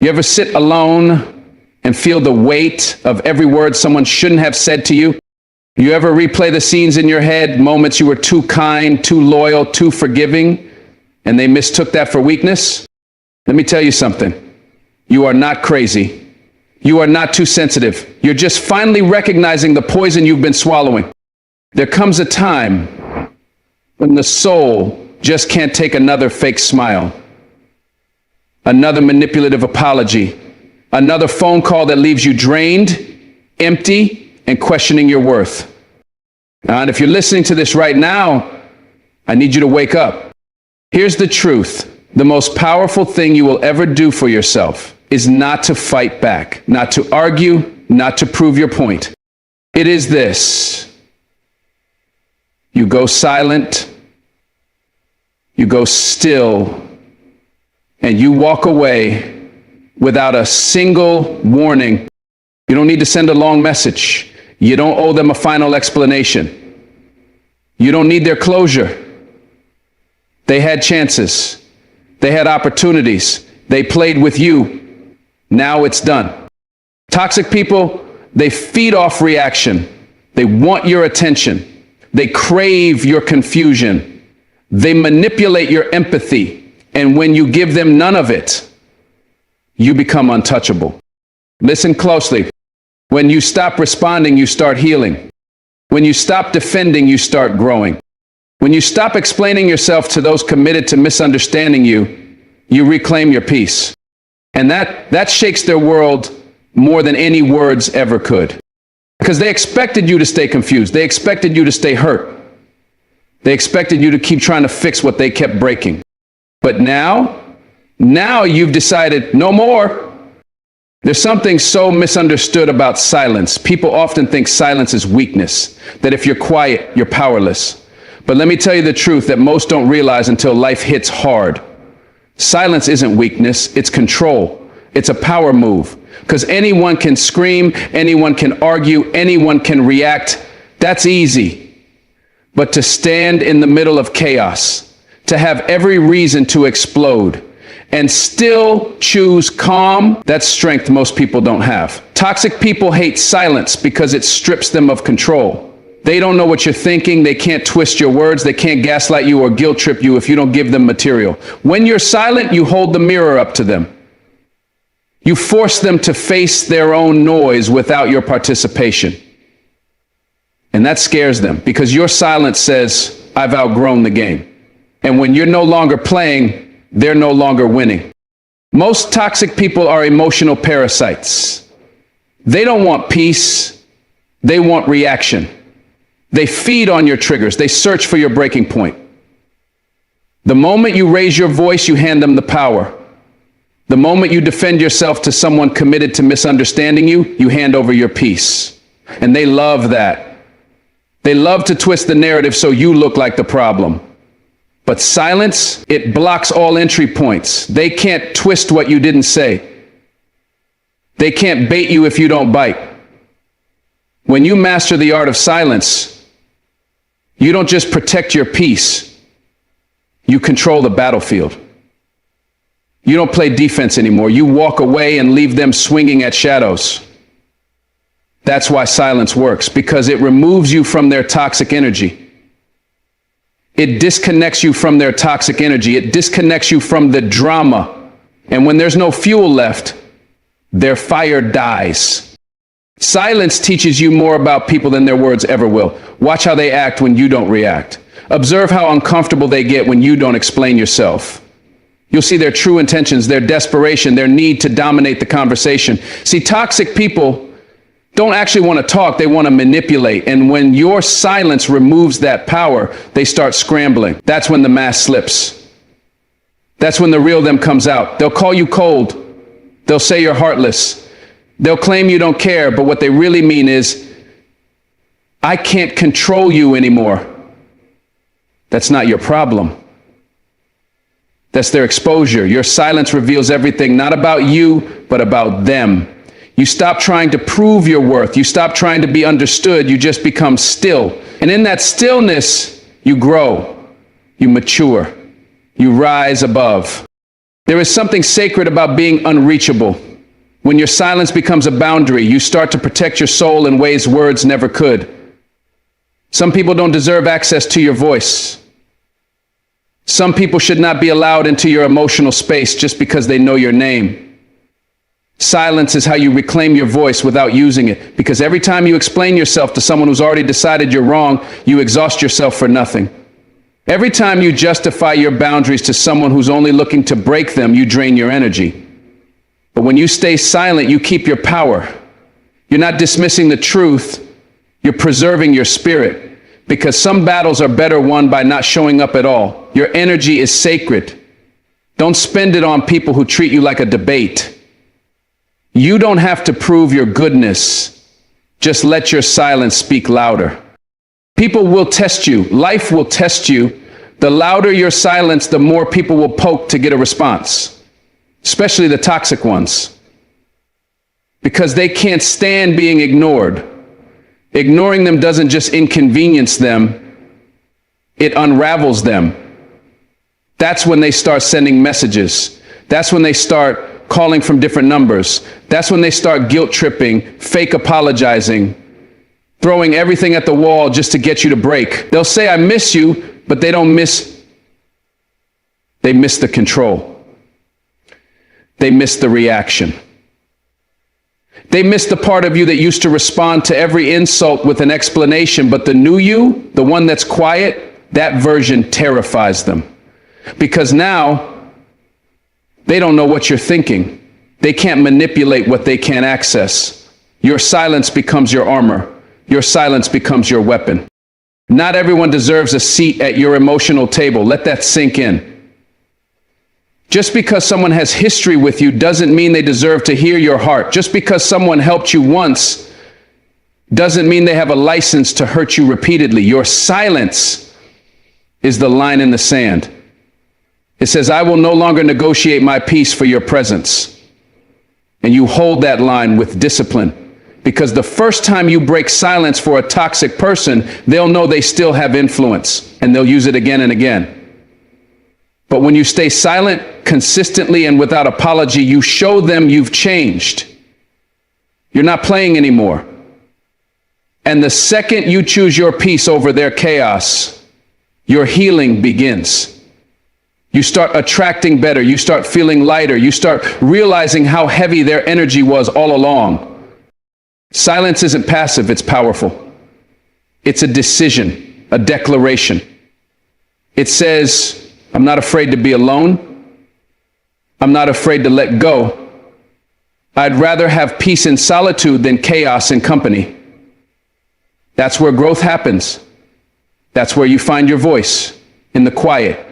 You ever sit alone and feel the weight of every word someone shouldn't have said to you? You ever replay the scenes in your head, moments you were too kind, too loyal, too forgiving, and they mistook that for weakness? Let me tell you something. You are not crazy. You are not too sensitive. You're just finally recognizing the poison you've been swallowing. There comes a time when the soul just can't take another fake smile, another manipulative apology, another phone call that leaves you drained, empty, and questioning your worth. And if you're listening to this right now, I need you to wake up. Here's the truth. The most powerful thing you will ever do for yourself is not to fight back, not to argue, not to prove your point. It is this. You go silent, you go still, and you walk away without a single warning. You don't need to send a long message. You don't owe them a final explanation. You don't need their closure. They had chances. They had opportunities. They played with you. Now it's done. Toxic people, they feed off reaction. They want your attention. They crave your confusion. They manipulate your empathy. And when you give them none of it, you become untouchable. Listen closely. When you stop responding, you start healing. When you stop defending, you start growing. When you stop explaining yourself to those committed to misunderstanding you, you reclaim your peace. And that shakes their world more than any words ever could. Because they expected you to stay confused. They expected you to stay hurt. They expected you to keep trying to fix what they kept breaking. But now you've decided no more. There's something so misunderstood about silence. People often think silence is weakness, that if you're quiet, you're powerless. But let me tell you the truth that most don't realize until life hits hard. Silence isn't weakness, it's control. It's a power move. Because anyone can scream, anyone can argue, anyone can react. That's easy. But to stand in the middle of chaos, to have every reason to explode, and still choose calm, that's strength most people don't have. Toxic people hate silence because it strips them of control. They don't know what you're thinking. They can't twist your words. They can't gaslight you or guilt trip you if you don't give them material. When you're silent, you hold the mirror up to them. You force them to face their own noise without your participation. And that scares them because your silence says, I've outgrown the game. And when you're no longer playing, they're no longer winning. Most toxic people are emotional parasites. They don't want peace. They want reaction. They feed on your triggers. They search for your breaking point. The moment you raise your voice, you hand them the power. The moment you defend yourself to someone committed to misunderstanding you, you hand over your peace. And they love that. They love to twist the narrative so you look like the problem. But silence, it blocks all entry points. They can't twist what you didn't say. They can't bait you if you don't bite. When you master the art of silence, you don't just protect your peace, you control the battlefield. You don't play defense anymore. You walk away and leave them swinging at shadows. That's why silence works, because it removes you from their toxic energy. It disconnects you from their toxic energy. It disconnects you from the drama. And when there's no fuel left, their fire dies. Silence teaches you more about people than their words ever will. Watch how they act when you don't react. Observe how uncomfortable they get when you don't explain yourself. You'll see their true intentions, their desperation, their need to dominate the conversation. See, toxic people don't actually want to talk, they want to manipulate. And when your silence removes that power, they start scrambling. That's when the mask slips. That's when the real them comes out. They'll call you cold. They'll say you're heartless. They'll claim you don't care, but what they really mean is, I can't control you anymore. That's not your problem. That's their exposure. Your silence reveals everything, not about you, but about them. You stop trying to prove your worth. You stop trying to be understood. You just become still. And in that stillness, you grow, you mature, you rise above. There is something sacred about being unreachable. When your silence becomes a boundary, you start to protect your soul in ways words never could. Some people don't deserve access to your voice. Some people should not be allowed into your emotional space just because they know your name. Silence is how you reclaim your voice without using it, because every time you explain yourself to someone who's already decided you're wrong, you exhaust yourself for nothing. Every time you justify your boundaries to someone who's only looking to break them, you drain your energy. But when you stay silent, you keep your power. You're not dismissing the truth, you're preserving your spirit, because some battles are better won by not showing up at all. Your energy is sacred. Don't spend it on people who treat you like a debate. You don't have to prove your goodness. Just let your silence speak louder. People will test you. Life will test you. The louder your silence, the more people will poke to get a response, especially the toxic ones, because they can't stand being ignored. Ignoring them doesn't just inconvenience them, it unravels them. That's when they start sending messages. That's when they start calling from different numbers. That's when they start guilt tripping, fake apologizing, throwing everything at the wall just to get you to break. They'll say, I miss you, but they miss the control. They miss the reaction. They miss the part of you that used to respond to every insult with an explanation, but the new you, the one that's quiet, that version terrifies them. Because now, they don't know what you're thinking. They can't manipulate what they can't access. Your silence becomes your armor. Your silence becomes your weapon. Not everyone deserves a seat at your emotional table. Let that sink in. Just because someone has history with you doesn't mean they deserve to hear your heart. Just because someone helped you once doesn't mean they have a license to hurt you repeatedly. Your silence is the line in the sand. It says, I will no longer negotiate my peace for your presence. And you hold that line with discipline, because the first time you break silence for a toxic person, they'll know they still have influence, and they'll use it again and again. But when you stay silent consistently and without apology, you show them you've changed. You're not playing anymore. And the second you choose your peace over their chaos, your healing begins. You start attracting better. You start feeling lighter. You start realizing how heavy their energy was all along. Silence isn't passive, it's powerful. It's a decision, a declaration. It says, I'm not afraid to be alone. I'm not afraid to let go. I'd rather have peace in solitude than chaos in company. That's where growth happens. That's where you find your voice, in the quiet.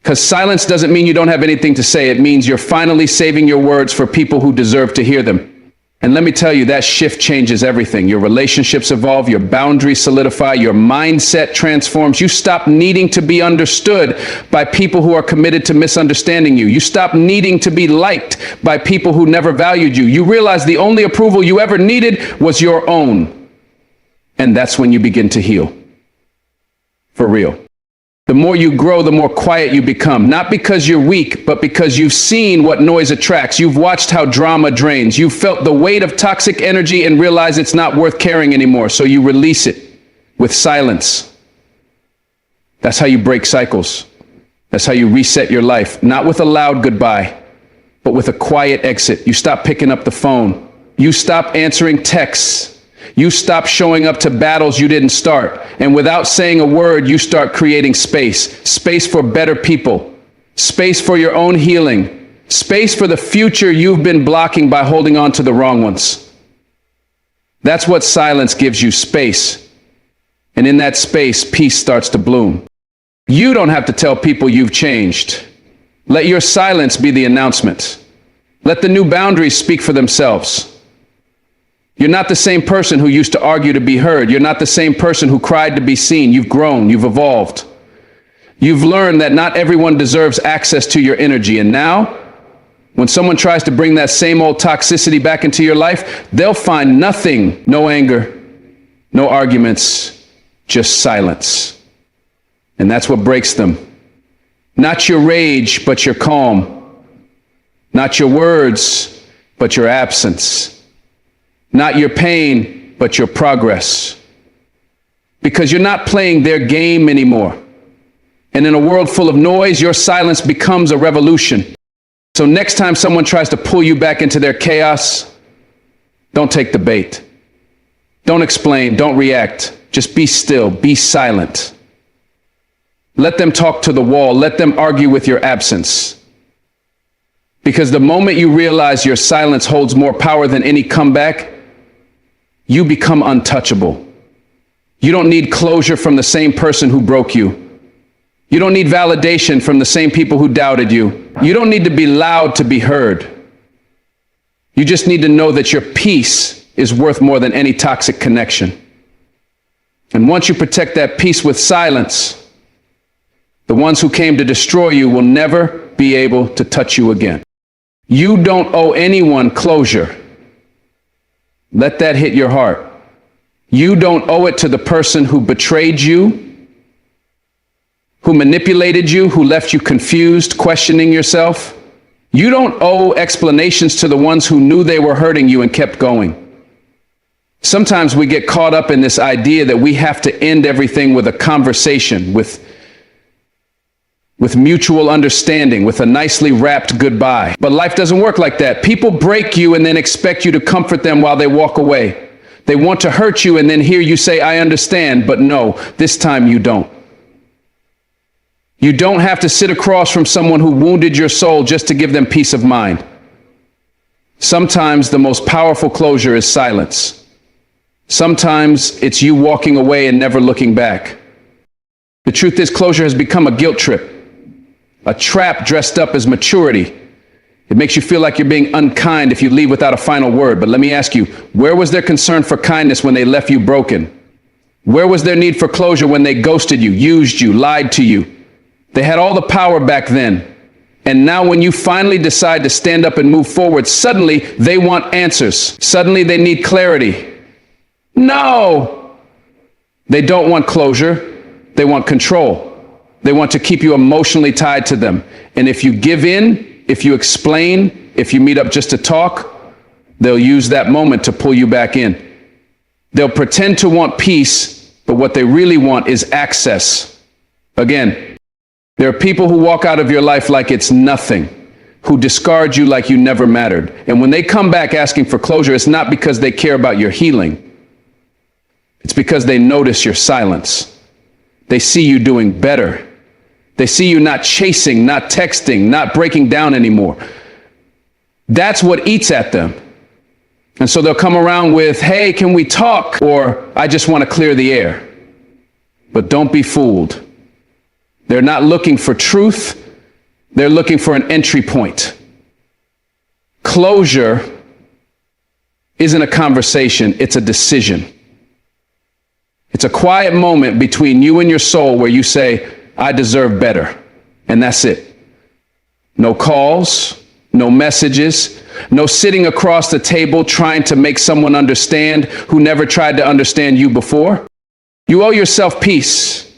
Because silence doesn't mean you don't have anything to say. It means you're finally saving your words for people who deserve to hear them. And let me tell you, that shift changes everything. Your relationships evolve, your boundaries solidify, your mindset transforms. You stop needing to be understood by people who are committed to misunderstanding you. You stop needing to be liked by people who never valued you. You realize the only approval you ever needed was your own. And that's when you begin to heal. For real. The more you grow, the more quiet you become. Not because you're weak, but because you've seen what noise attracts. You've watched how drama drains. You've felt the weight of toxic energy and realized it's not worth carrying anymore. So you release it with silence. That's how you break cycles. That's how you reset your life. Not with a loud goodbye, but with a quiet exit. You stop picking up the phone. You stop answering texts. You stop showing up to battles you didn't start. And without saying a word, you start creating space. Space for better people. Space for your own healing. Space for the future you've been blocking by holding on to the wrong ones. That's what silence gives you, space. And in that space, peace starts to bloom. You don't have to tell people you've changed. Let your silence be the announcement. Let the new boundaries speak for themselves. You're not the same person who used to argue to be heard. You're not the same person who cried to be seen. You've grown, you've evolved. You've learned that not everyone deserves access to your energy. And now, when someone tries to bring that same old toxicity back into your life, they'll find nothing, no anger, no arguments, just silence. And that's what breaks them. Not your rage, but your calm. Not your words, but your absence. Not your pain, but your progress. Because you're not playing their game anymore. And in a world full of noise, your silence becomes a revolution. So next time someone tries to pull you back into their chaos, don't take the bait. Don't explain, don't react. Just be still, be silent. Let them talk to the wall. Let them argue with your absence. Because the moment you realize your silence holds more power than any comeback, you become untouchable. You don't need closure from the same person who broke you. You don't need validation from the same people who doubted you. You don't need to be loud to be heard. You just need to know that your peace is worth more than any toxic connection. And once you protect that peace with silence, the ones who came to destroy you will never be able to touch you again. You don't owe anyone closure. Let that hit your heart. You don't owe it to the person who betrayed you, who manipulated you, who left you confused, questioning yourself. You don't owe explanations to the ones who knew they were hurting you and kept going. Sometimes we get caught up in this idea that we have to end everything with a conversation, with mutual understanding, with a nicely wrapped goodbye. But life doesn't work like that. People break you and then expect you to comfort them while they walk away. They want to hurt you and then hear you say, I understand, but no, this time you don't. You don't have to sit across from someone who wounded your soul just to give them peace of mind. Sometimes the most powerful closure is silence. Sometimes it's you walking away and never looking back. The truth is, closure has become a guilt trip, a trap dressed up as maturity. It makes you feel like you're being unkind if you leave without a final word. But let me ask you, where was their concern for kindness when they left you broken? Where was their need for closure when they ghosted you, used you, lied to you? They had all the power back then. And now when you finally decide to stand up and move forward, suddenly they want answers. Suddenly they need clarity. No! They don't want closure. They want control. They want to keep you emotionally tied to them. And if you give in, if you explain, if you meet up just to talk, they'll use that moment to pull you back in. They'll pretend to want peace, but what they really want is access. Again, there are people who walk out of your life like it's nothing, who discard you like you never mattered. And when they come back asking for closure, it's not because they care about your healing. It's because they notice your silence. They see you doing better. They see you not chasing, not texting, not breaking down anymore. That's what eats at them. And so they'll come around with, hey, can we talk? Or I just want to clear the air. But don't be fooled. They're not looking for truth. They're looking for an entry point. Closure isn't a conversation, it's a decision. It's a quiet moment between you and your soul where you say, I deserve better. And that's it. No calls, no messages, no sitting across the table trying to make someone understand who never tried to understand you before. You owe yourself peace.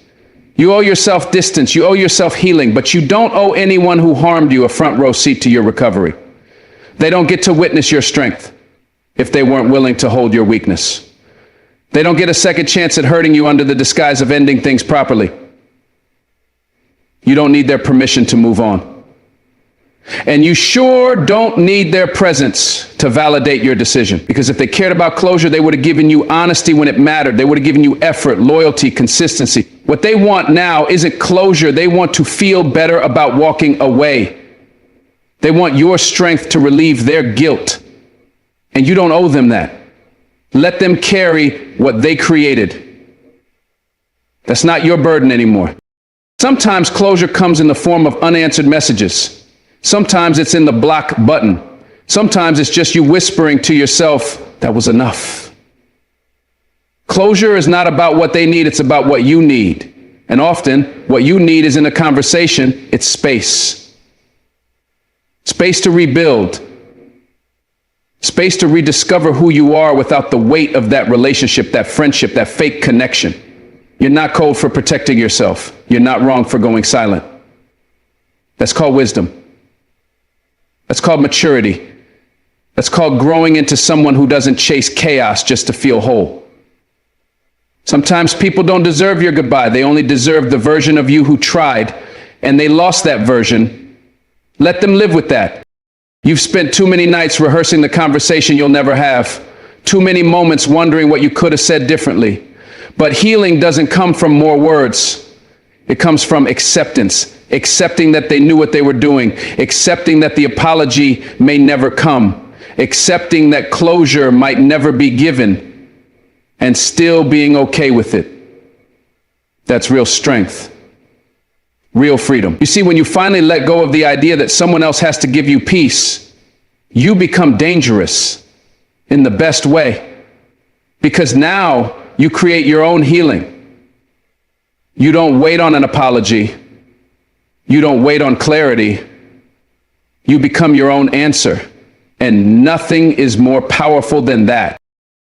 You owe yourself distance. You owe yourself healing, but you don't owe anyone who harmed you a front row seat to your recovery. They don't get to witness your strength if they weren't willing to hold your weakness. They don't get a second chance at hurting you under the disguise of ending things properly. You don't need their permission to move on. And you sure don't need their presence to validate your decision. Because if they cared about closure, they would have given you honesty when it mattered. They would have given you effort, loyalty, consistency. What they want now isn't closure. They want to feel better about walking away. They want your strength to relieve their guilt. And you don't owe them that. Let them carry what they created. That's not your burden anymore. Sometimes closure comes in the form of unanswered messages. Sometimes it's in the block button. Sometimes it's just you whispering to yourself, that was enough. Closure is not about what they need, it's about what you need. And often, what you need is in a conversation, it's space. Space to rebuild. Space to rediscover who you are without the weight of that relationship, that friendship, that fake connection. You're not cold for protecting yourself. You're not wrong for going silent. That's called wisdom. That's called maturity. That's called growing into someone who doesn't chase chaos just to feel whole. Sometimes people don't deserve your goodbye. They only deserve the version of you who tried, and they lost that version. Let them live with that. You've spent too many nights rehearsing the conversation you'll never have, too many moments wondering what you could have said differently. But healing doesn't come from more words. It comes from acceptance, accepting that they knew what they were doing, accepting that the apology may never come, accepting that closure might never be given, and still being okay with it. That's real strength, real freedom. You see, when you finally let go of the idea that someone else has to give you peace, you become dangerous in the best way, because now you create your own healing. You don't wait on an apology. You don't wait on clarity. You become your own answer. And nothing is more powerful than that.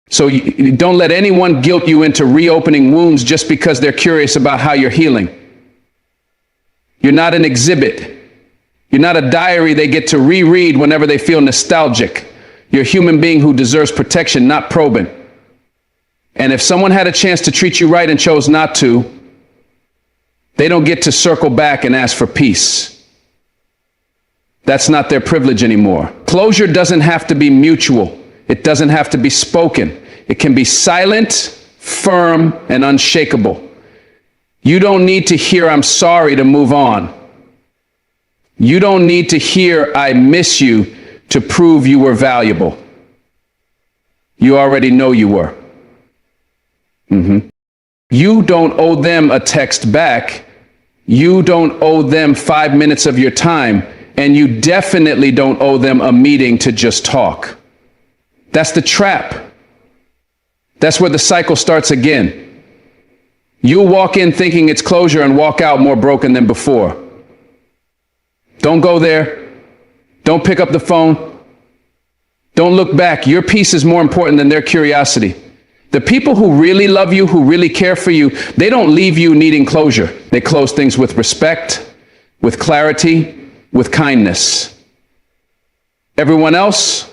So you don't let anyone guilt you into reopening wounds just because they're curious about how you're healing. You're not an exhibit. You're not a diary they get to reread whenever they feel nostalgic. You're a human being who deserves protection, not probing. And if someone had a chance to treat you right and chose not to, they don't get to circle back and ask for peace. That's not their privilege anymore. Closure doesn't have to be mutual. It doesn't have to be spoken. It can be silent, firm, and unshakable. You don't need to hear "I'm sorry" to move on. You don't need to hear "I miss you" to prove you were valuable. You already know you were. You don't owe them a text back. You don't owe them 5 minutes of your time. And you definitely don't owe them a meeting to just talk. That's the trap. That's where the cycle starts again. You'll walk in thinking it's closure and walk out more broken than before. Don't go there. Don't pick up the phone. Don't look back. Your peace is more important than their curiosity. The people who really love you, who really care for you, they don't leave you needing closure. They close things with respect, with clarity, with kindness. Everyone else,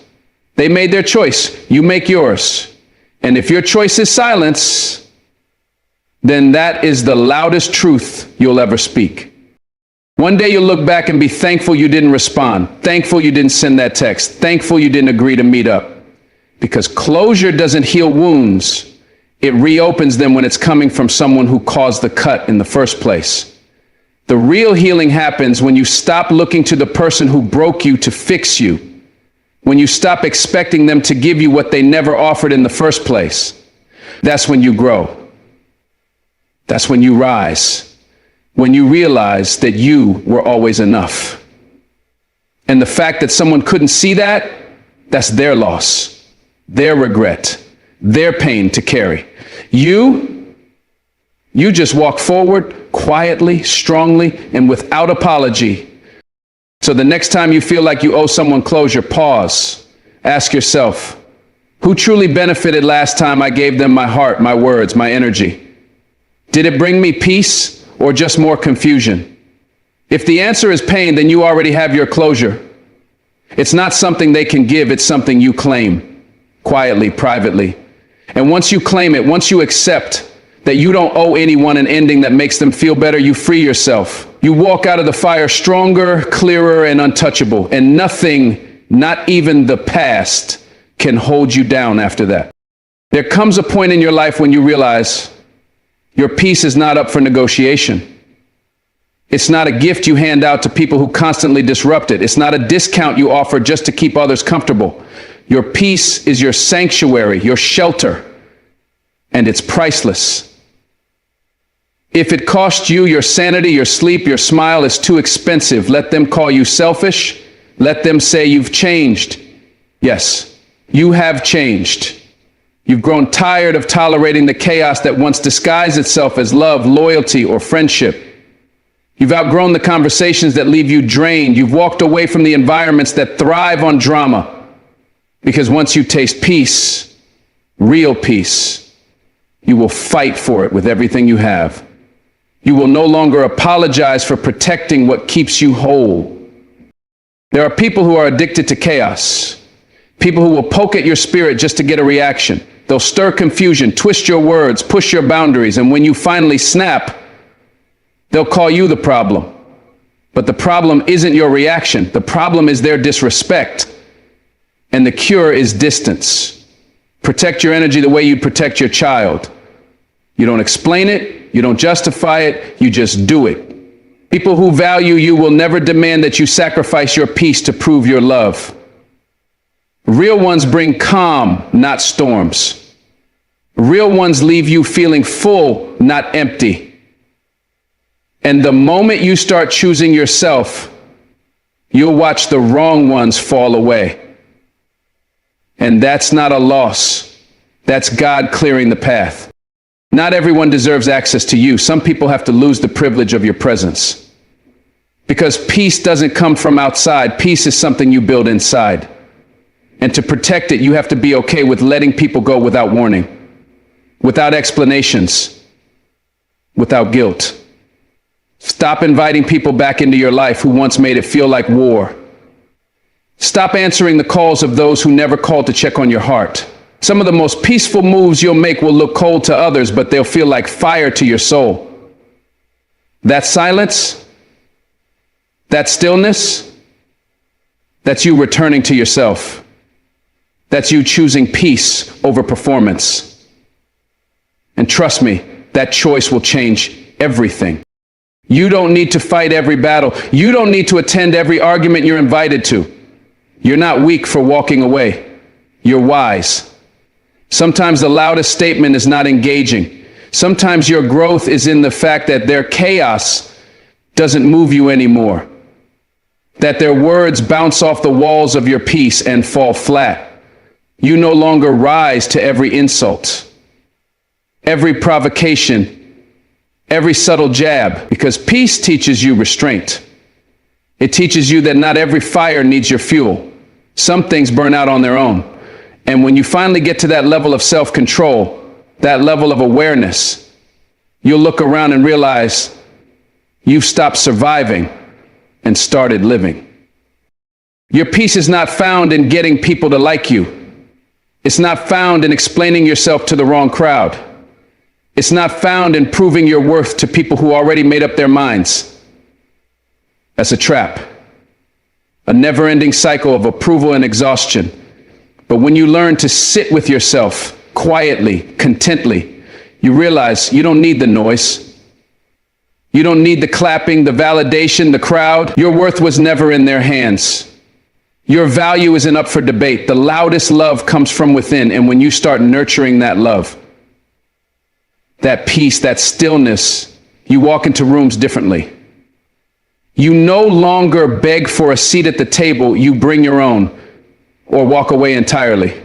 they made their choice. You make yours. And if your choice is silence, then that is the loudest truth you'll ever speak. One day you'll look back and be thankful you didn't respond, thankful you didn't send that text, thankful you didn't agree to meet up. Because closure doesn't heal wounds. It reopens them when it's coming from someone who caused the cut in the first place. The real healing happens when you stop looking to the person who broke you to fix you. When you stop expecting them to give you what they never offered in the first place. That's when you grow. That's when you rise. When you realize that you were always enough. And the fact that someone couldn't see that, that's their loss. Their regret, their pain to carry. You just walk forward quietly, strongly, and without apology. So the next time you feel like you owe someone closure, pause. Ask yourself, who truly benefited last time I gave them my heart, my words, my energy? Did it bring me peace or just more confusion? If the answer is pain, then you already have your closure. It's not something they can give, it's something you claim. Quietly, privately. And once you claim it, once you accept that you don't owe anyone an ending that makes them feel better, you free yourself. You walk out of the fire stronger, clearer, and untouchable. And nothing, not even the past, can hold you down after that. There comes a point in your life when you realize your peace is not up for negotiation. It's not a gift you hand out to people who constantly disrupt it. It's not a discount you offer just to keep others comfortable. Your peace is your sanctuary, your shelter, and it's priceless. If it costs you your sanity, your sleep, your smile is too expensive, let them call you selfish. Let them say you've changed. Yes, you have changed. You've grown tired of tolerating the chaos that once disguised itself as love, loyalty, or friendship. You've outgrown the conversations that leave you drained. You've walked away from the environments that thrive on drama. Because once you taste peace, real peace, you will fight for it with everything you have. You will no longer apologize for protecting what keeps you whole. There are people who are addicted to chaos. People who will poke at your spirit just to get a reaction. They'll stir confusion, twist your words, push your boundaries, and when you finally snap, they'll call you the problem. But the problem isn't your reaction. The problem is their disrespect. And the cure is distance. Protect your energy the way you protect your child. You don't explain it, you don't justify it, you just do it. People who value you will never demand that you sacrifice your peace to prove your love. Real ones bring calm, not storms. Real ones leave you feeling full, not empty. And the moment you start choosing yourself, you'll watch the wrong ones fall away. And that's not a loss. That's God clearing the path. Not everyone deserves access to you. Some people have to lose the privilege of your presence. Because peace doesn't come from outside. Peace is something you build inside. And to protect it, you have to be okay with letting people go without warning, without explanations, without guilt. Stop inviting people back into your life who once made it feel like war. Stop answering the calls of those who never called to check on your heart. Some of the most peaceful moves you'll make will look cold to others, but they'll feel like fire to your soul. That silence, that stillness, that's you returning to yourself. That's you choosing peace over performance. And trust me, that choice will change everything. You don't need to fight every battle. You don't need to attend every argument you're invited to. You're not weak for walking away. You're wise. Sometimes the loudest statement is not engaging. Sometimes your growth is in the fact that their chaos doesn't move you anymore. That their words bounce off the walls of your peace and fall flat. You no longer rise to every insult, every provocation, every subtle jab, because peace teaches you restraint. It teaches you that not every fire needs your fuel. Some things burn out on their own. And when you finally get to that level of self-control, that level of awareness, you'll look around and realize you've stopped surviving and started living. Your peace is not found in getting people to like you. It's not found in explaining yourself to the wrong crowd. It's not found in proving your worth to people who already made up their minds. That's a trap. A never-ending cycle of approval and exhaustion. But when you learn to sit with yourself quietly, contently, you realize you don't need the noise. You don't need the clapping, the validation, the crowd. Your worth was never in their hands. Your value isn't up for debate. The loudest love comes from within, and when you start nurturing that love, that peace, that stillness, you walk into rooms differently. You no longer beg for a seat at the table, you bring your own, or walk away entirely.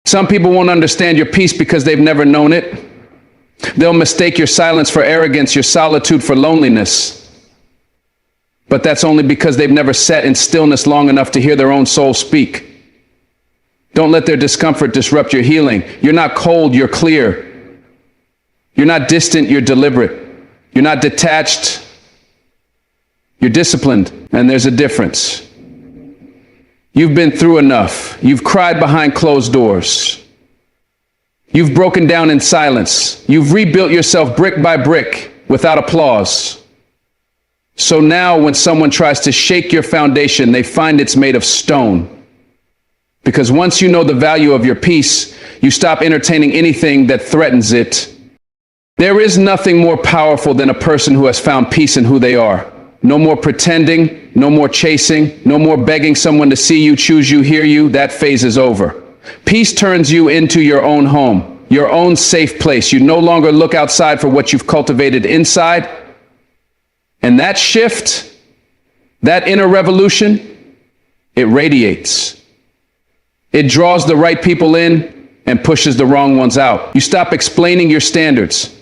Some people won't understand your peace because they've never known it. They'll mistake your silence for arrogance, your solitude for loneliness. But that's only because they've never sat in stillness long enough to hear their own soul speak. Don't let their discomfort disrupt your healing. You're not cold, you're clear. You're not distant, you're deliberate. You're not detached, you're disciplined, and there's a difference. You've been through enough. You've cried behind closed doors. You've broken down in silence. You've rebuilt yourself brick by brick without applause. So now when someone tries to shake your foundation, they find it's made of stone. Because once you know the value of your peace, you stop entertaining anything that threatens it. There is nothing more powerful than a person who has found peace in who they are. No more pretending, no more chasing, no more begging someone to see you, choose you, hear you. That phase is over. Peace turns you into your own home, your own safe place. You no longer look outside for what you've cultivated inside. And that shift, that inner revolution, it radiates. It draws the right people in and pushes the wrong ones out. You stop explaining your standards.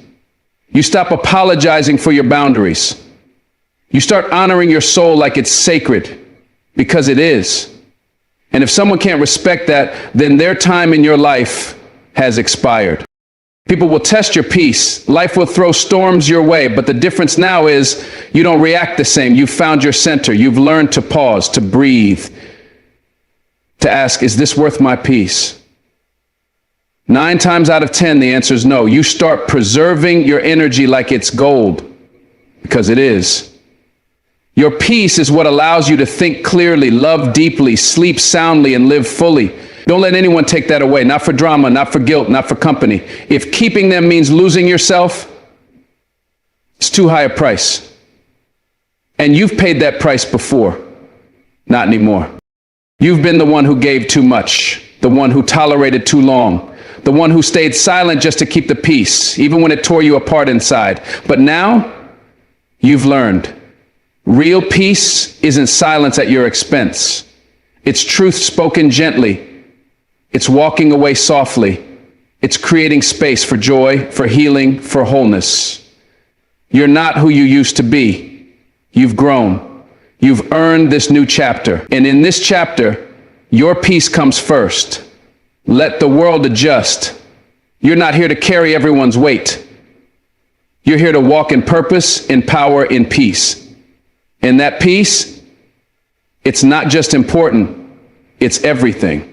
You stop apologizing for your boundaries. You start honoring your soul like it's sacred, because it is. And if someone can't respect that, then their time in your life has expired. People will test your peace. Life will throw storms your way, but the difference now is you don't react the same. You've found your center. You've learned to pause, to breathe, to ask, is this worth my peace? 9 times out of 10, the answer is no. You start preserving your energy like it's gold, because it is. Your peace is what allows you to think clearly, love deeply, sleep soundly, and live fully. Don't let anyone take that away. Not for drama, not for guilt, not for company. If keeping them means losing yourself, it's too high a price. And you've paid that price before. Not anymore. You've been the one who gave too much, the one who tolerated too long, the one who stayed silent just to keep the peace, even when it tore you apart inside. But now, you've learned. Real peace isn't silence at your expense. It's truth spoken gently. It's walking away softly. It's creating space for joy, for healing, for wholeness. You're not who you used to be. You've grown. You've earned this new chapter. And in this chapter, your peace comes first. Let the world adjust. You're not here to carry everyone's weight. You're here to walk in purpose, in power, in peace. And that peace, it's not just important, it's everything.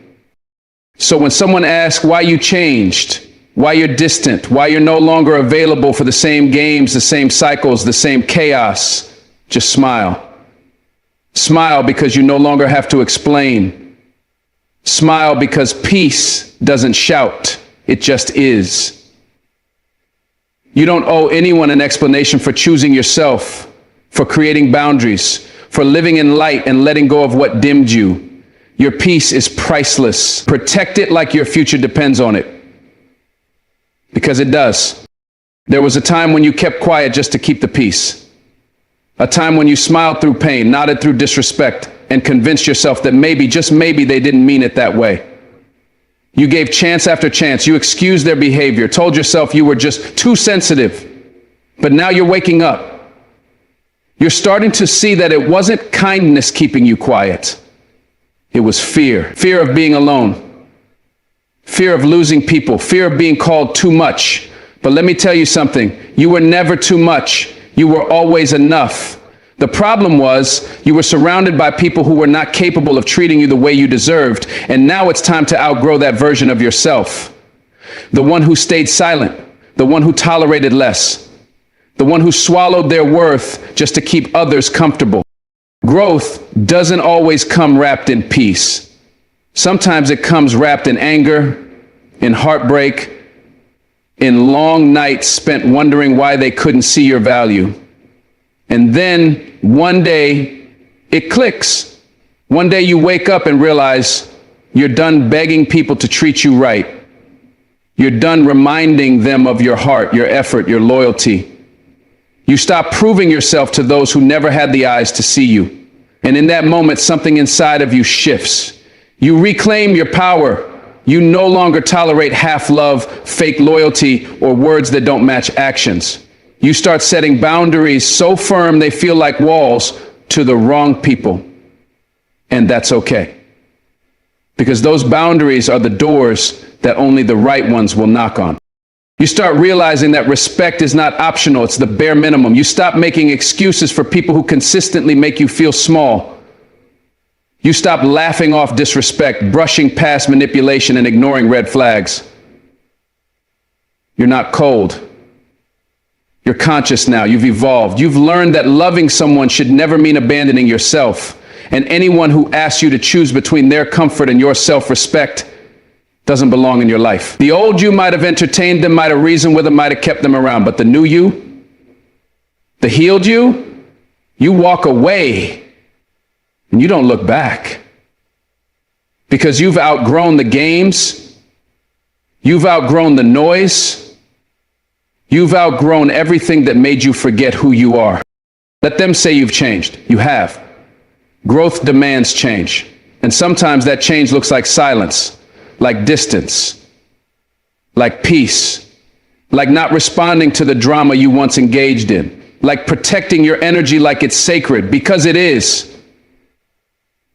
So when someone asks why you changed, why you're distant, why you're no longer available for the same games, the same cycles, the same chaos, just smile. Smile because you no longer have to explain. Smile because peace doesn't shout, it just is. You don't owe anyone an explanation for choosing yourself, for creating boundaries, for living in light and letting go of what dimmed you. Your peace is priceless. Protect it like your future depends on it. Because it does. There was a time when you kept quiet just to keep the peace. A time when you smiled through pain, nodded through disrespect, and convinced yourself that maybe, just maybe, they didn't mean it that way. You gave chance after chance. You excused their behavior, told yourself you were just too sensitive. But now you're waking up. You're starting to see that it wasn't kindness keeping you quiet. It was fear. Fear of being alone. Fear of losing people. Fear of being called too much. But let me tell you something. You were never too much. You were always enough. The problem was you were surrounded by people who were not capable of treating you the way you deserved. And now it's time to outgrow that version of yourself. The one who stayed silent. The one who tolerated less. The one who swallowed their worth just to keep others comfortable. Growth doesn't always come wrapped in peace. Sometimes it comes wrapped in anger, in heartbreak, in long nights spent wondering why they couldn't see your value. And then one day it clicks. One day you wake up and realize you're done begging people to treat you right. You're done reminding them of your heart, your effort, your loyalty. You stop proving yourself to those who never had the eyes to see you. And in that moment, something inside of you shifts. You reclaim your power. You no longer tolerate half love, fake loyalty, or words that don't match actions. You start setting boundaries so firm they feel like walls to the wrong people. And that's okay. Because those boundaries are the doors that only the right ones will knock on. You start realizing that respect is not optional, it's the bare minimum. You stop making excuses for people who consistently make you feel small. You stop laughing off disrespect, brushing past manipulation, and ignoring red flags. You're not cold. You're conscious now. You've evolved. You've learned that loving someone should never mean abandoning yourself. And anyone who asks you to choose between their comfort and your self-respect doesn't belong in your life. The old you might have entertained them, might have reasoned with them, might have kept them around, but the new you, the healed you, you walk away and you don't look back. Because you've outgrown the games, you've outgrown the noise, you've outgrown everything that made you forget who you are. Let them say you've changed. You have. Growth demands change. And sometimes that change looks like silence, like distance, like peace, like not responding to the drama you once engaged in, like protecting your energy like it's sacred, because it is.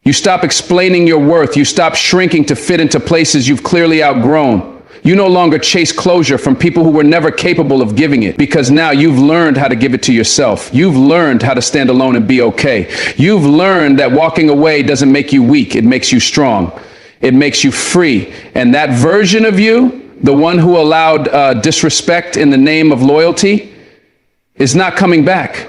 You stop explaining your worth. You stop shrinking to fit into places you've clearly outgrown. You no longer chase closure from people who were never capable of giving it, because now you've learned how to give it to yourself. You've learned how to stand alone and be okay. You've learned that walking away doesn't make you weak. It makes you strong. It makes you free. And that version of you, the one who allowed disrespect in the name of loyalty, is not coming back.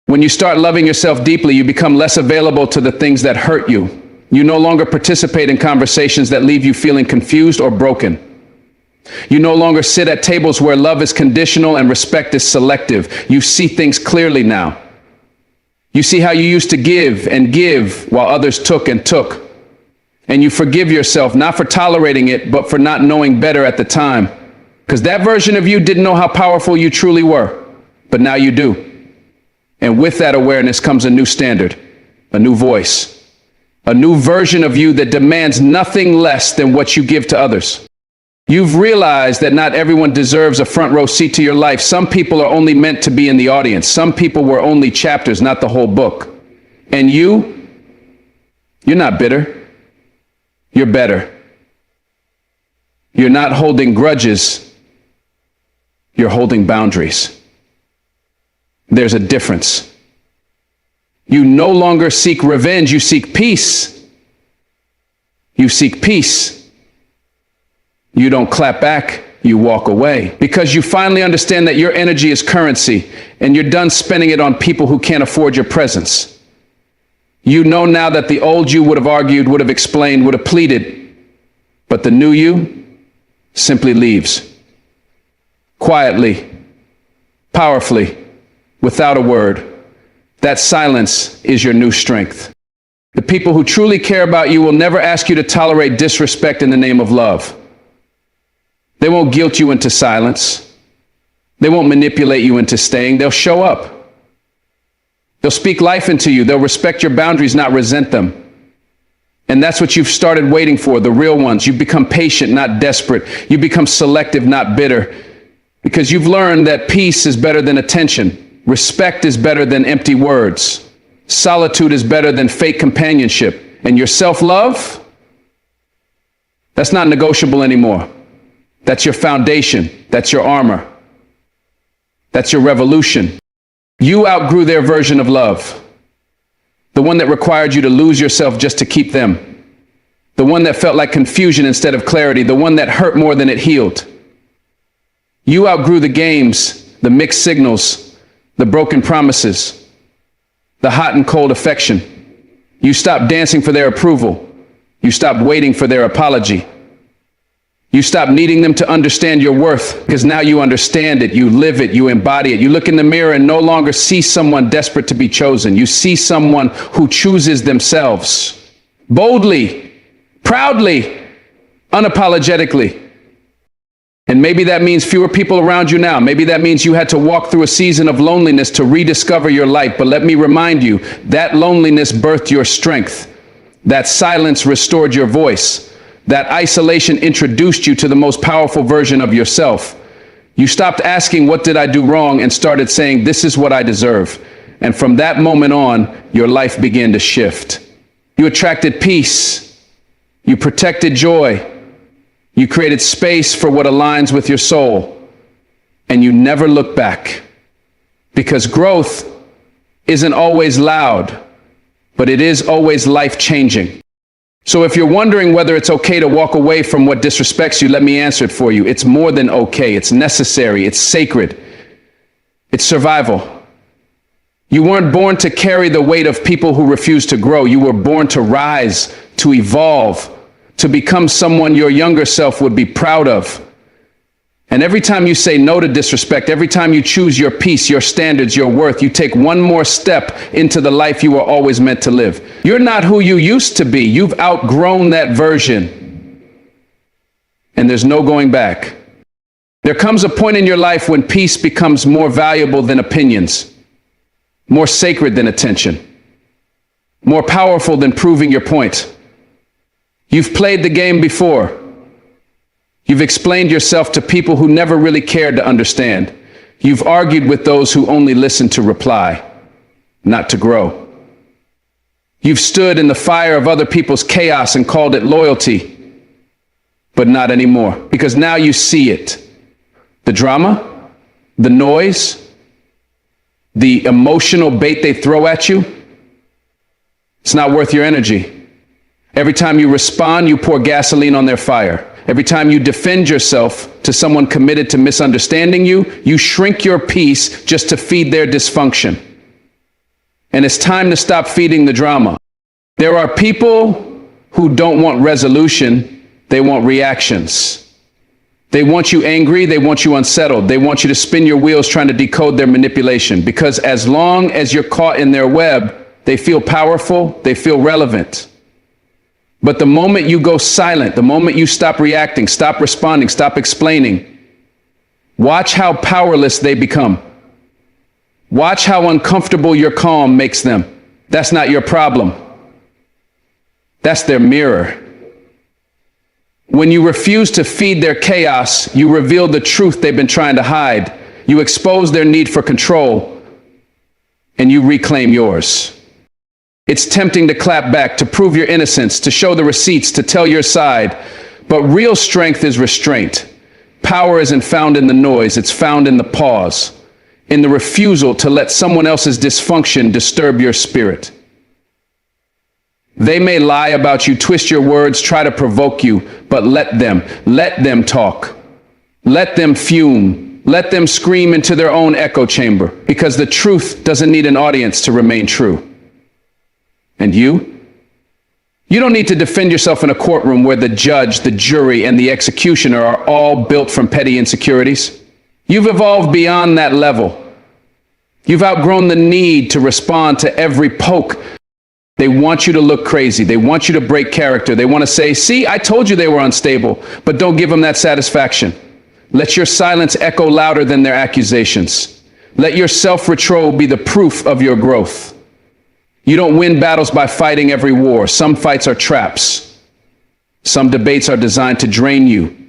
When you start loving yourself deeply, you become less available to the things that hurt you. You no longer participate in conversations that leave you feeling confused or broken. You no longer sit at tables where love is conditional and respect is selective. You see things clearly now. You see how you used to give while others took and took. And you forgive yourself, not for tolerating it, but for not knowing better at the time. Because that version of you didn't know how powerful you truly were, but now you do. And with that awareness comes a new standard, a new voice, a new version of you that demands nothing less than what you give to others. You've realized that not everyone deserves a front row seat to your life. Some people are only meant to be in the audience. Some people were only chapters, not the whole book. And you're not bitter. You're better. You're not holding grudges. You're holding boundaries. There's a difference. You no longer seek revenge. You seek peace. You seek peace. You don't clap back, you walk away. Because you finally understand that your energy is currency, and you're done spending it on people who can't afford your presence. You know now that the old you would have argued, would have explained, would have pleaded, but the new you simply leaves. Quietly, powerfully, without a word. That silence is your new strength. The people who truly care about you will never ask you to tolerate disrespect in the name of love. They won't guilt you into silence. They won't manipulate you into staying. They'll show up. They'll speak life into you. They'll respect your boundaries, not resent them. And that's what you've started waiting for, the real ones. You've become patient, not desperate. You become selective, not bitter. Because you've learned that peace is better than attention. Respect is better than empty words. Solitude is better than fake companionship. And your self-love, that's not negotiable anymore. That's your foundation. That's your armor. That's your revolution. You outgrew their version of love. The one that required you to lose yourself just to keep them. The one that felt like confusion instead of clarity. The one that hurt more than it healed. You outgrew the games, the mixed signals, the broken promises, the hot and cold affection. You stopped dancing for their approval. You stopped waiting for their apology. You stop needing them to understand your worth, because now you understand it, you live it, you embody it. You look in the mirror and no longer see someone desperate to be chosen. You see someone who chooses themselves. Boldly, proudly, unapologetically. And maybe that means fewer people around you now. Maybe that means you had to walk through a season of loneliness to rediscover your light. But let me remind you, that loneliness birthed your strength. That silence restored your voice. That isolation introduced you to the most powerful version of yourself. You stopped asking, what did I do wrong? And started saying, this is what I deserve. And from that moment on, your life began to shift. You attracted peace. You protected joy. You created space for what aligns with your soul. And you never look back. Because growth isn't always loud, but it is always life-changing. So if you're wondering whether it's okay to walk away from what disrespects you, let me answer it for you. It's more than okay. It's necessary. It's sacred. It's survival. You weren't born to carry the weight of people who refuse to grow. You were born to rise, to evolve, to become someone your younger self would be proud of. And every time you say no to disrespect, every time you choose your peace, your standards, your worth, you take one more step into the life you were always meant to live. You're not who you used to be. You've outgrown that version. And there's no going back. There comes a point in your life when peace becomes more valuable than opinions, more sacred than attention, more powerful than proving your point. You've played the game before. You've explained yourself to people who never really cared to understand. You've argued with those who only listened to reply, not to grow. You've stood in the fire of other people's chaos and called it loyalty. but not anymore, because now you see it. The drama, the noise, the emotional bait they throw at you, it's not worth your energy. Every time you respond, you pour gasoline on their fire. Every time you defend yourself to someone committed to misunderstanding you, you shrink your peace just to feed their dysfunction. And it's time to stop feeding the drama. There are people who don't want resolution, they want reactions. They want you angry, they want you unsettled. They want you to spin your wheels trying to decode their manipulation, because as long as you're caught in their web, they feel powerful, they feel relevant. But the moment you go silent, the moment you stop reacting, stop responding, stop explaining, watch how powerless they become. Watch how uncomfortable your calm makes them. That's not your problem. That's their mirror. When you refuse to feed their chaos, you reveal the truth they've been trying to hide. You expose their need for control, and you reclaim yours. It's tempting to clap back, to prove your innocence, to show the receipts, to tell your side. But real strength is restraint. Power isn't found in the noise, it's found in the pause, in the refusal to let someone else's dysfunction disturb your spirit. They may lie about you, twist your words, try to provoke you, but let them talk. Let them fume. Let them scream into their own echo chamber, because the truth doesn't need an audience to remain true. And you? You don't need to defend yourself in a courtroom where the judge, the jury, and the executioner are all built from petty insecurities. You've evolved beyond that level. You've outgrown the need to respond to every poke. They want you to look crazy. They want you to break character. They want to say, see, I told you they were unstable, but don't give them that satisfaction. Let your silence echo louder than their accusations. Let your self-retrol be the proof of your growth. You don't win battles by fighting every war. Some fights are traps. Some debates are designed to drain you.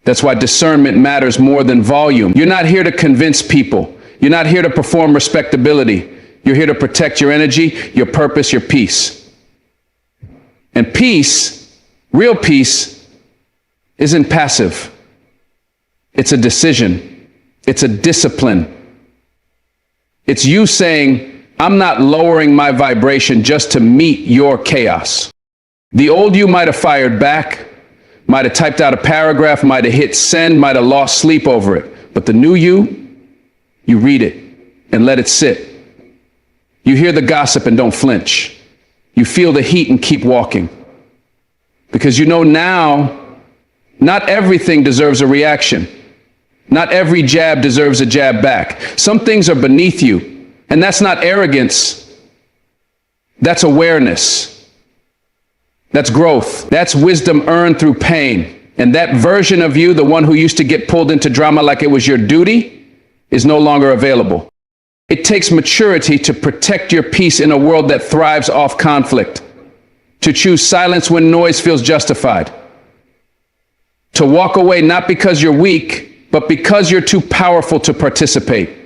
That's why discernment matters more than volume. You're not here to convince people. You're not here to perform respectability. You're here to protect your energy, your purpose, your peace. And peace, real peace, isn't passive. It's a decision. It's a discipline. It's you saying, I'm not lowering my vibration just to meet your chaos. The old you might have fired back, might have typed out a paragraph, might have hit send, might have lost sleep over it. But the new you read it and let it sit. You hear the gossip and don't flinch. You feel the heat and keep walking. Because you know now, not everything deserves a reaction. Not every jab deserves a jab back. Some things are beneath you. And that's not arrogance. That's awareness. That's growth. That's wisdom earned through pain. And that version of you, the one who used to get pulled into drama like it was your duty, is no longer available. It takes maturity to protect your peace in a world that thrives off conflict. To choose silence when noise feels justified. To walk away not because you're weak, but because you're too powerful to participate.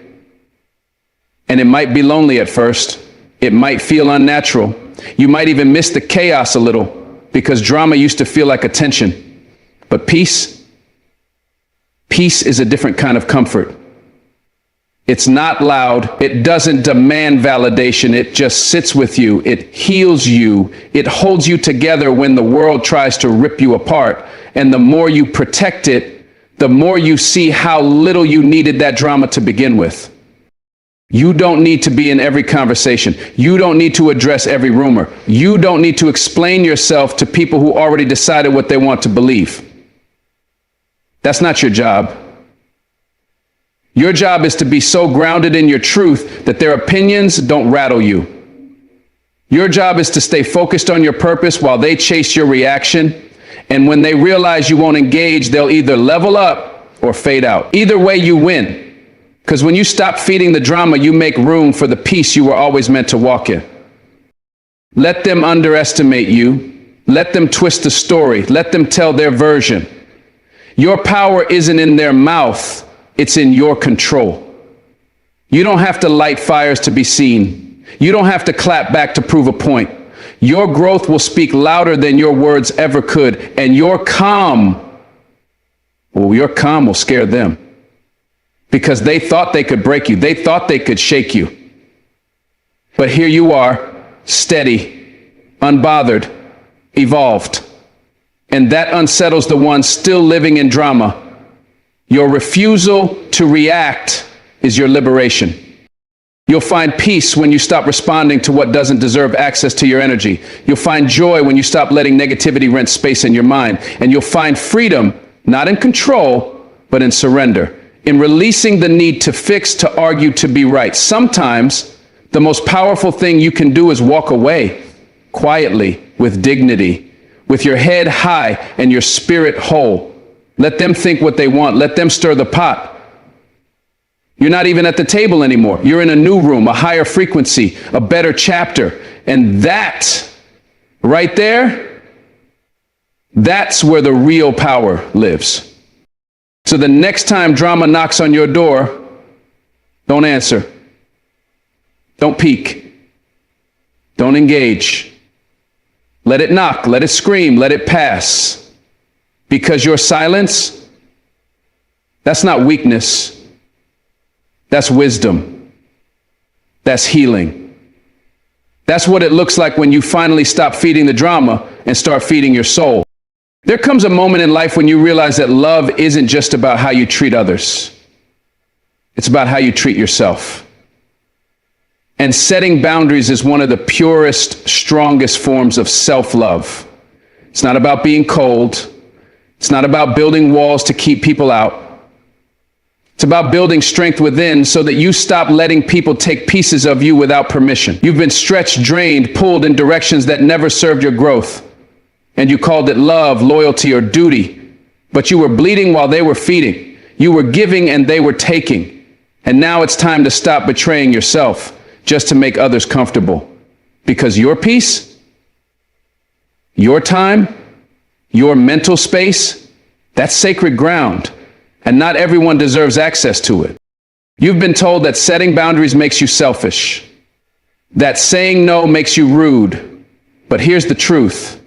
And it might be lonely at first. It might feel unnatural. You might even miss the chaos a little, because drama used to feel like attention. But peace is a different kind of comfort. It's not loud. It doesn't demand validation. It just sits with you. It heals you. It holds you together when the world tries to rip you apart. And the more you protect it, the more you see how little you needed that drama to begin with. You don't need to be in every conversation. You don't need to address every rumor. You don't need to explain yourself to people who already decided what they want to believe. That's not your job. Your job is to be so grounded in your truth that their opinions don't rattle you. Your job is to stay focused on your purpose while they chase your reaction. And when they realize you won't engage, they'll either level up or fade out. Either way, you win. Because when you stop feeding the drama, you make room for the peace you were always meant to walk in. Let them underestimate you. Let them twist the story. Let them tell their version. Your power isn't in their mouth. It's in your control. You don't have to light fires to be seen. You don't have to clap back to prove a point. Your growth will speak louder than your words ever could, and your calm will scare them because they thought they could break you. They thought they could shake you. But here you are, steady, unbothered, evolved. And that unsettles the ones still living in drama. Your refusal to react is your liberation. You'll find peace when you stop responding to what doesn't deserve access to your energy. You'll find joy when you stop letting negativity rent space in your mind. And you'll find freedom, not in control, but in surrender, in releasing the need to fix, to argue, to be right. Sometimes the most powerful thing you can do is walk away quietly, with dignity, with your head high and your spirit whole. Let them think what they want. Let them stir the pot. You're not even at the table anymore. You're in a new room, a higher frequency, a better chapter. And that right there, that's where the real power lives. So the next time drama knocks on your door, don't answer. Don't peek. Don't engage. Let it knock, let it scream, let it pass. Because your silence, that's not weakness. That's wisdom. That's healing. That's what it looks like when you finally stop feeding the drama and start feeding your soul. There comes a moment in life when you realize that love isn't just about how you treat others. It's about how you treat yourself. And setting boundaries is one of the purest, strongest forms of self-love. It's not about being cold. It's not about building walls to keep people out. It's about building strength within so that you stop letting people take pieces of you without permission. You've been stretched, drained, pulled in directions that never served your growth. And you called it love, loyalty, or duty. But you were bleeding while they were feeding. You were giving and they were taking. And now it's time to stop betraying yourself just to make others comfortable. Because your peace, your time, your mental space, that's sacred ground. And not everyone deserves access to it. You've been told that setting boundaries makes you selfish, that saying no makes you rude. But here's the truth.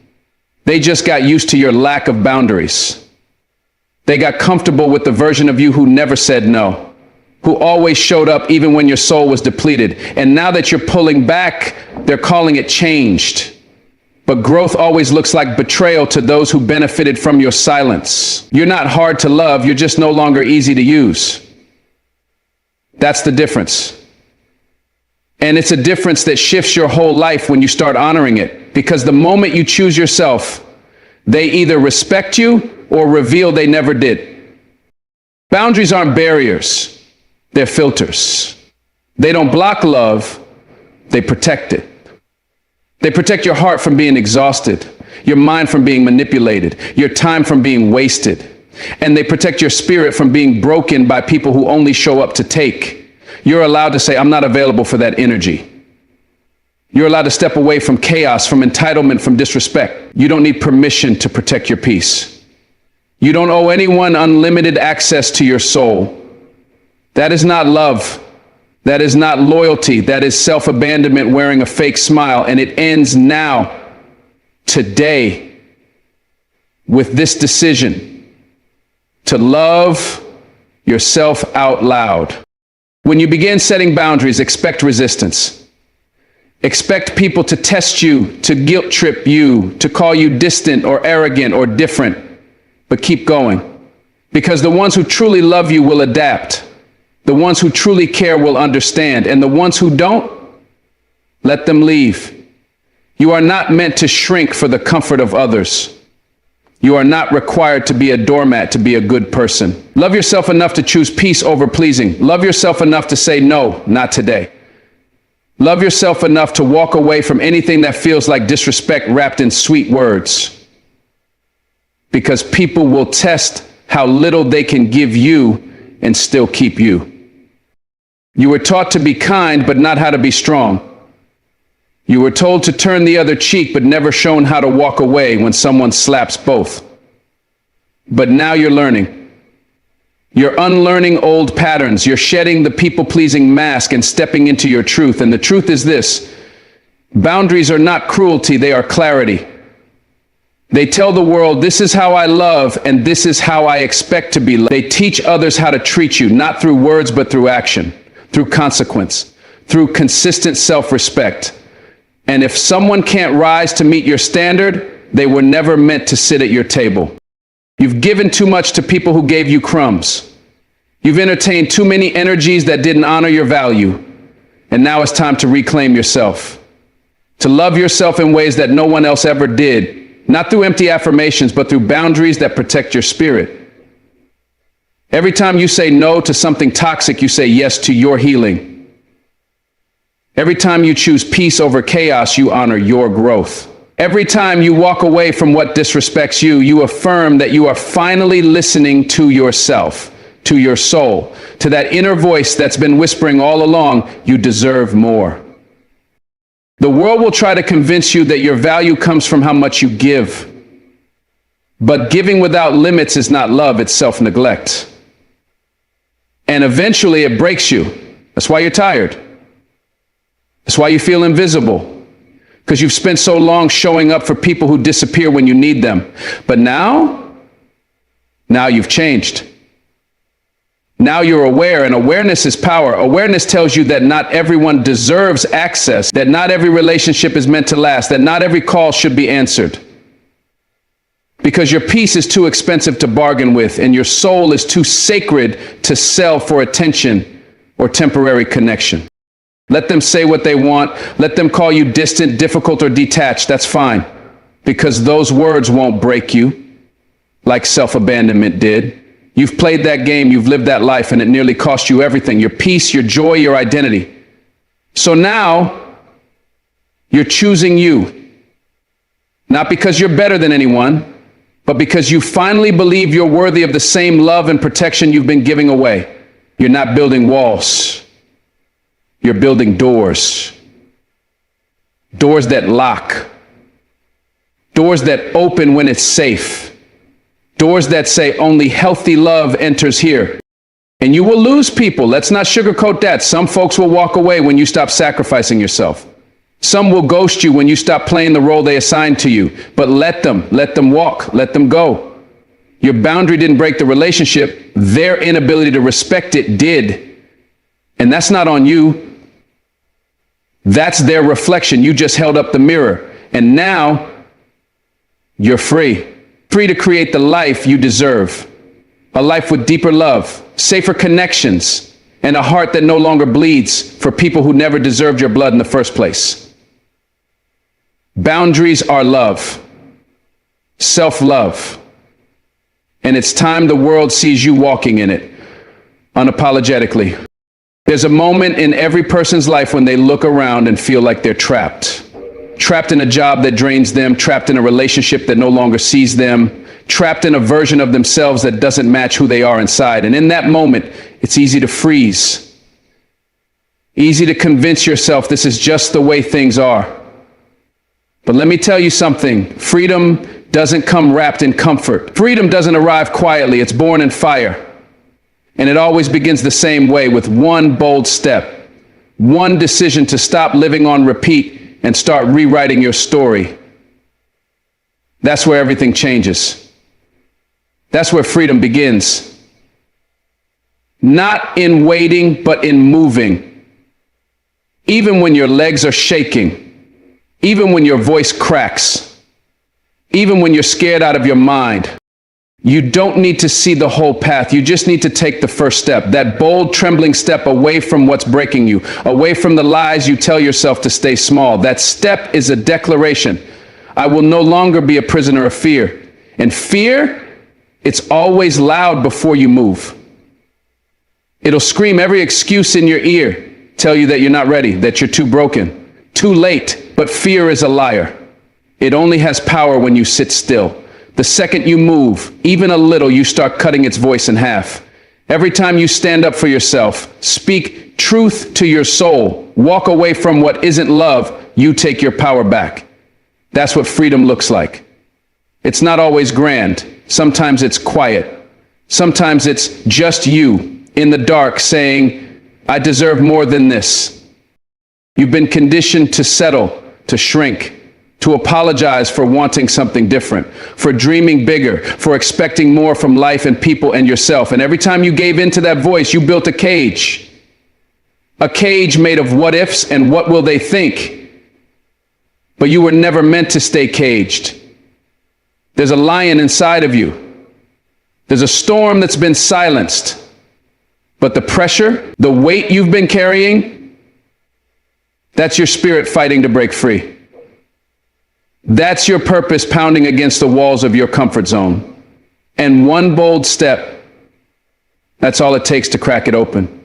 They just got used to your lack of boundaries. They got comfortable with the version of you who never said no, who always showed up even when your soul was depleted. And now that you're pulling back, they're calling it changed. But growth always looks like betrayal to those who benefited from your silence. You're not hard to love, you're just no longer easy to use. That's the difference. And it's a difference that shifts your whole life when you start honoring it. Because the moment you choose yourself, they either respect you or reveal they never did. Boundaries aren't barriers, they're filters. They don't block love, they protect it. They protect your heart from being exhausted, your mind from being manipulated, your time from being wasted. And they protect your spirit from being broken by people who only show up to take. You're allowed to say, I'm not available for that energy. You're allowed to step away from chaos, from entitlement, from disrespect. You don't need permission to protect your peace. You don't owe anyone unlimited access to your soul. That is not love. That is not loyalty. That is self-abandonment wearing a fake smile. And it ends now, today, with this decision to love yourself out loud. When you begin setting boundaries, expect resistance. Expect people to test you, to guilt trip you, to call you distant or arrogant or different. But keep going. Because the ones who truly love you will adapt. The ones who truly care will understand, and the ones who don't, let them leave. You are not meant to shrink for the comfort of others. You are not required to be a doormat to be a good person. Love yourself enough to choose peace over pleasing. Love yourself enough to say no, not today. Love yourself enough to walk away from anything that feels like disrespect wrapped in sweet words. Because people will test how little they can give you and still keep you. You were taught to be kind, but not how to be strong. You were told to turn the other cheek, but never shown how to walk away when someone slaps both. But now you're learning. You're unlearning old patterns. You're shedding the people-pleasing mask and stepping into your truth. And the truth is this: Boundaries are not cruelty, they are clarity. They tell the world, this is how I love and this is how I expect to be loved. They teach others how to treat you, not through words, but through action, through consequence, through consistent self-respect. And if someone can't rise to meet your standard, they were never meant to sit at your table. You've given too much to people who gave you crumbs. You've entertained too many energies that didn't honor your value. And now it's time to reclaim yourself. To love yourself in ways that no one else ever did. Not through empty affirmations, but through boundaries that protect your spirit. Every time you say no to something toxic, you say yes to your healing. Every time you choose peace over chaos, you honor your growth. Every time you walk away from what disrespects you, you affirm that you are finally listening to yourself, to your soul, to that inner voice that's been whispering all along, you deserve more. The world will try to convince you that your value comes from how much you give. But giving without limits is not love, it's self-neglect. And eventually it breaks you. That's why you're tired. That's why you feel invisible. Because you've spent so long showing up for people who disappear when you need them. But now you've changed. Now you're aware, and awareness is power. Awareness tells you that not everyone deserves access, that not every relationship is meant to last, that not every call should be answered. Because your peace is too expensive to bargain with, and your soul is too sacred to sell for attention or temporary connection. Let them say what they want. Let them call you distant, difficult, or detached. That's fine. Because those words won't break you like self-abandonment did. You've played that game, you've lived that life, and it nearly cost you everything. Your peace, your joy, your identity. So now, you're choosing you. Not because you're better than anyone, but because you finally believe you're worthy of the same love and protection you've been giving away. You're not building walls. You're building doors. Doors that lock. Doors that open when it's safe. Doors that say only healthy love enters here. And you will lose people. Let's not sugarcoat that. Some folks will walk away when you stop sacrificing yourself. Some will ghost you when you stop playing the role they assigned to you. But let them walk, let them go. Your boundary didn't break the relationship. Their inability to respect it did. And that's not on you. That's their reflection. You just held up the mirror. And now you're free. Free to create the life you deserve. A life with deeper love, safer connections, and a heart that no longer bleeds for people who never deserved your blood in the first place. Boundaries are love. Self-love. And it's time the world sees you walking in it, unapologetically. There's a moment in every person's life when they look around and feel like they're trapped. Trapped in a job that drains them, trapped in a relationship that no longer sees them, trapped in a version of themselves that doesn't match who they are inside. And in that moment, it's easy to freeze. Easy to convince yourself this is just the way things are. But let me tell you something. Freedom doesn't come wrapped in comfort. Freedom doesn't arrive quietly. It's born in fire. And it always begins the same way, with one bold step. One decision to stop living on repeat and start rewriting your story. That's where everything changes. That's where freedom begins. Not in waiting, but in moving. Even when your legs are shaking, even when your voice cracks, even when you're scared out of your mind. You don't need to see the whole path. You just need to take the first step, that bold, trembling step away from what's breaking you, away from the lies you tell yourself to stay small. That step is a declaration. I will no longer be a prisoner of fear. And fear, it's always loud before you move. It'll scream every excuse in your ear, tell you that you're not ready, that you're too broken, too late. But fear is a liar. It only has power when you sit still. The second you move, even a little, you start cutting its voice in half. Every time you stand up for yourself, speak truth to your soul, walk away from what isn't love, you take your power back. That's what freedom looks like. It's not always grand. Sometimes it's quiet. Sometimes it's just you in the dark saying, I deserve more than this. You've been conditioned to settle, to shrink, to apologize for wanting something different, for dreaming bigger, for expecting more from life and people and yourself. And every time you gave in to that voice, you built a cage made of what ifs and what will they think. But you were never meant to stay caged. There's a lion inside of you. There's a storm that's been silenced. But the pressure, the weight you've been carrying, that's your spirit fighting to break free. That's your purpose pounding against the walls of your comfort zone. And one bold step, that's all it takes to crack it open.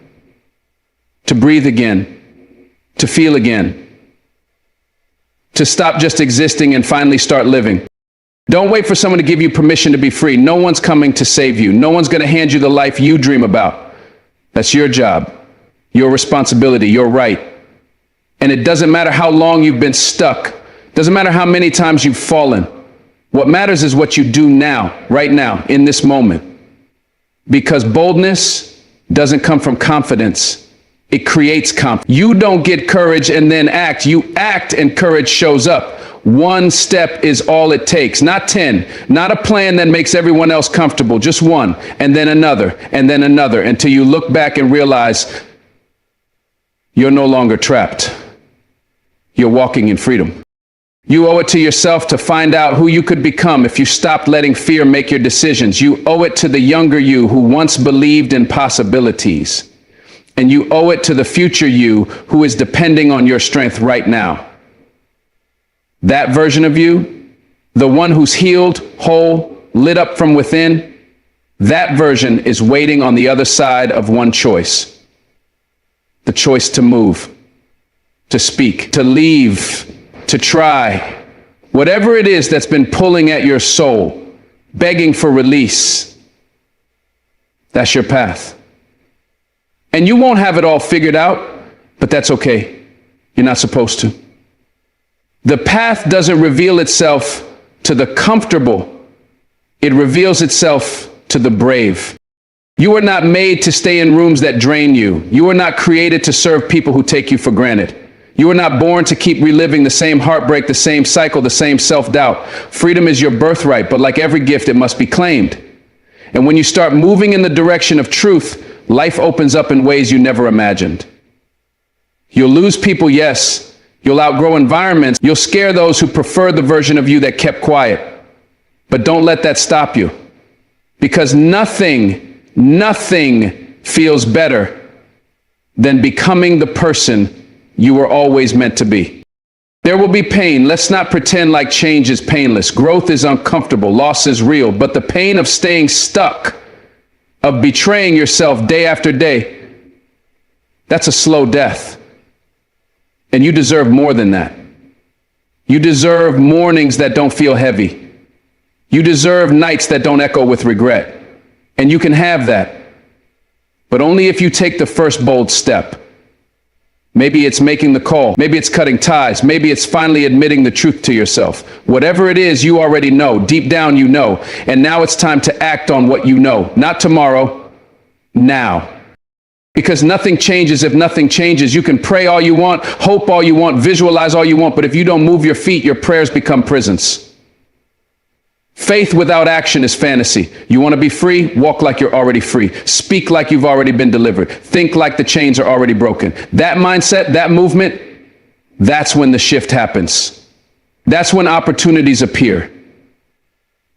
To breathe again, to feel again, to stop just existing and finally start living. Don't wait for someone to give you permission to be free. No one's coming to save you. No one's going to hand you the life you dream about. That's your job, your responsibility, your right. And it doesn't matter how long you've been stuck. Doesn't matter how many times you've fallen. What matters is what you do now, right now, in this moment. Because boldness doesn't come from confidence. It creates confidence. You don't get courage and then act. You act and courage shows up. One step is all it takes, not 10, not a plan that makes everyone else comfortable, just one, and then another, until you look back and realize you're no longer trapped. You're walking in freedom. You owe it to yourself to find out who you could become if you stopped letting fear make your decisions. You owe it to the younger you who once believed in possibilities. And you owe it to the future you who is depending on your strength right now. That version of you, the one who's healed, whole, lit up from within, that version is waiting on the other side of one choice. The choice to move, to speak, to leave, to try. Whatever it is that's been pulling at your soul, begging for release, that's your path. And you won't have it all figured out, but that's okay. You're not supposed to. The path doesn't reveal itself to the comfortable. It reveals itself to the brave. You are not made to stay in rooms that drain you. You are not created to serve people who take you for granted. You are not born to keep reliving the same heartbreak, the same cycle, the same self-doubt. Freedom is your birthright, but like every gift, it must be claimed. And when you start moving in the direction of truth, life opens up in ways you never imagined. You'll lose people, yes. You'll outgrow environments. You'll scare those who prefer the version of you that kept quiet. But don't let that stop you. Because nothing feels better than becoming the person you were always meant to be. There will be pain. Let's not pretend like change is painless. Growth is uncomfortable. Loss is real. But the pain of staying stuck, of betraying yourself day after day, that's a slow death. And you deserve more than that. You deserve mornings that don't feel heavy. You deserve nights that don't echo with regret. And you can have that. But only if you take the first bold step. Maybe it's making the call. Maybe it's cutting ties. Maybe it's finally admitting the truth to yourself. Whatever it is, you already know. Deep down, you know. And now it's time to act on what you know. Not tomorrow, now. Because nothing changes if nothing changes. You can pray all you want, hope all you want, visualize all you want, but if you don't move your feet, your prayers become prisons. Faith without action is fantasy. You want to be free? Walk like you're already free. Speak like you've already been delivered. Think like the chains are already broken. That mindset, that movement, that's when the shift happens. That's when opportunities appear.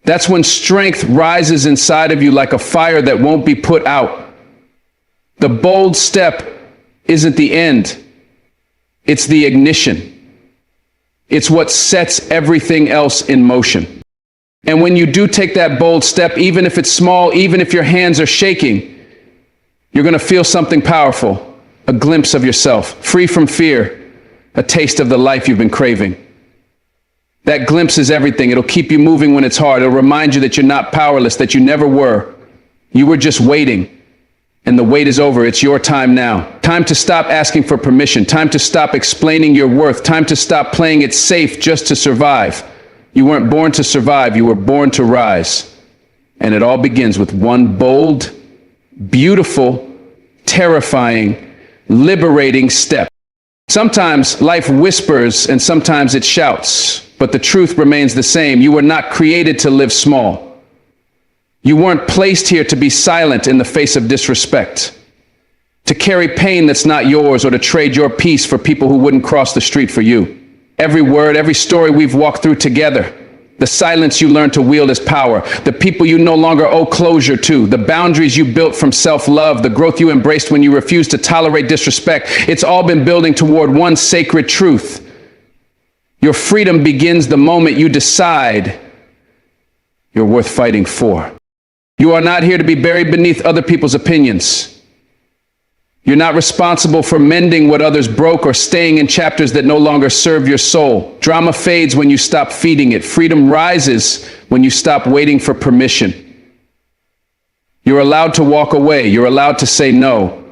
That's when strength rises inside of you like a fire that won't be put out. The bold step isn't the end. It's the ignition. It's what sets everything else in motion. And when you do take that bold step, even if it's small, even if your hands are shaking, you're going to feel something powerful, a glimpse of yourself, free from fear, a taste of the life you've been craving. That glimpse is everything. It'll keep you moving when it's hard. It'll remind you that you're not powerless, that you never were. You were just waiting. And the wait is over. It's your time now. Time to stop asking for permission. Time to stop explaining your worth. Time to stop playing it safe just to survive. You weren't born to survive. You were born to rise. And it all begins with one bold, beautiful, terrifying, liberating step. Sometimes life whispers and sometimes it shouts, but the truth remains the same. You were not created to live small. You weren't placed here to be silent in the face of disrespect, to carry pain that's not yours, or to trade your peace for people who wouldn't cross the street for you. Every word, every story we've walked through together, the silence you learned to wield as power, the people you no longer owe closure to, the boundaries you built from self-love, the growth you embraced when you refused to tolerate disrespect, it's all been building toward one sacred truth. Your freedom begins the moment you decide you're worth fighting for. You are not here to be buried beneath other people's opinions. You're not responsible for mending what others broke or staying in chapters that no longer serve your soul. Drama fades when you stop feeding it. Freedom rises when you stop waiting for permission. You're allowed to walk away. You're allowed to say no.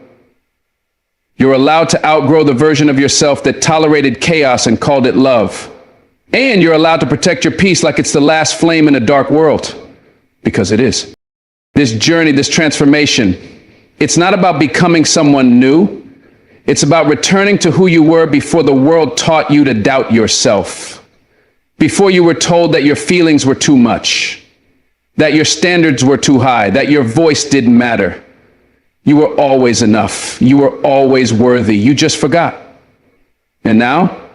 You're allowed to outgrow the version of yourself that tolerated chaos and called it love. And you're allowed to protect your peace like it's the last flame in a dark world, because it is. This journey, this transformation, it's not about becoming someone new. It's about returning to who you were before the world taught you to doubt yourself, before you were told that your feelings were too much, that your standards were too high, that your voice didn't matter. You were always enough. You were always worthy. You just forgot. And now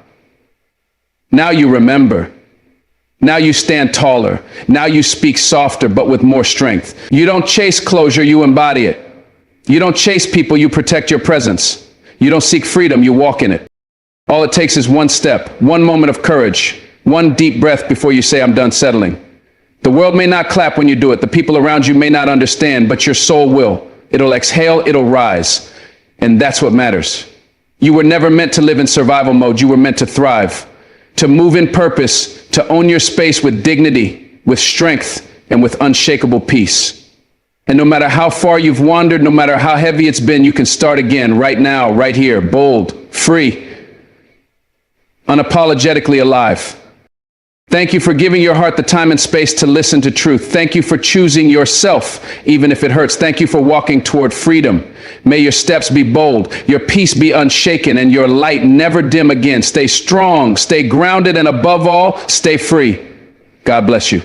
you remember. Now you stand taller. Now you speak softer, but with more strength. You don't chase closure, you embody it. You don't chase people, you protect your presence. You don't seek freedom, you walk in it. All it takes is one step, one moment of courage, one deep breath before you say, I'm done settling. The world may not clap when you do it. The people around you may not understand, but your soul will. It'll exhale, it'll rise. And that's what matters. You were never meant to live in survival mode. You were meant to thrive, to move in purpose, to own your space with dignity, with strength, and with unshakable peace. And no matter how far you've wandered, no matter how heavy it's been, you can start again right now, right here, bold, free, unapologetically alive. Thank you for giving your heart the time and space to listen to truth. Thank you for choosing yourself, even if it hurts. Thank you for walking toward freedom. May your steps be bold, your peace be unshaken, and your light never dim again. Stay strong, stay grounded, and above all, stay free. God bless you.